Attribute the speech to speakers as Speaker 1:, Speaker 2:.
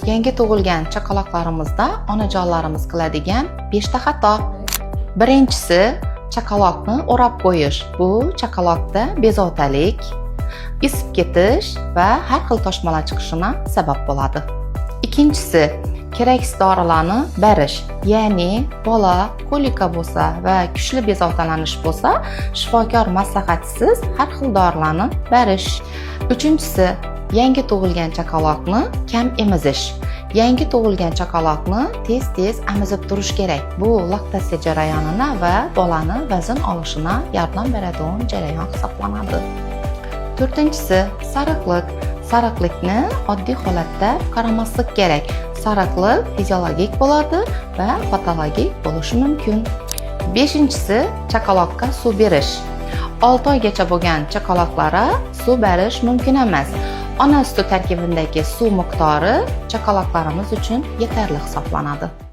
Speaker 1: yangi tug'ilgan chaqaloqlarimizda onajonlarimiz qiladigan 5 ta xato. Birinchisi, chaqaloqni o'rab qo'yish. Bu chaqaloqda bezovtalik, isib ketish va har xil toshmalar chiqishina sabab bo'ladi. Ikkinchisi, keraksiz dorilarni berish. Ya'ni bola kolika bo'lsa va kuchli bezovtalanish bo'lsa, shifokor maslahatisiz har xil dorilarni berish. Uchinchisi, yangi tug'ilgan chaqaloqni kam emizish. Yangi tug'ilgan chaqaloqni tez-tez emizib turish kerak. Bu laktatsiya jarayonini va bolani vazn olishina yordam beradigan jarayon hisoblanadi. To'rtinchisi, sariqlik. Sariqlikni oddiy holatda qaramaslik kerak. Sariqlik fiziologik bo'ladi va patologik bo'lishi mumkin. Beshinchisi, chaqaloqqa suv berish. 6 oygacha bo'lgan chaqaloqlara suv berish mumkin emas. Ona suti tarkibidagi suv miqdori chaqaloqlarimiz uchun yetarli hisoblanadi.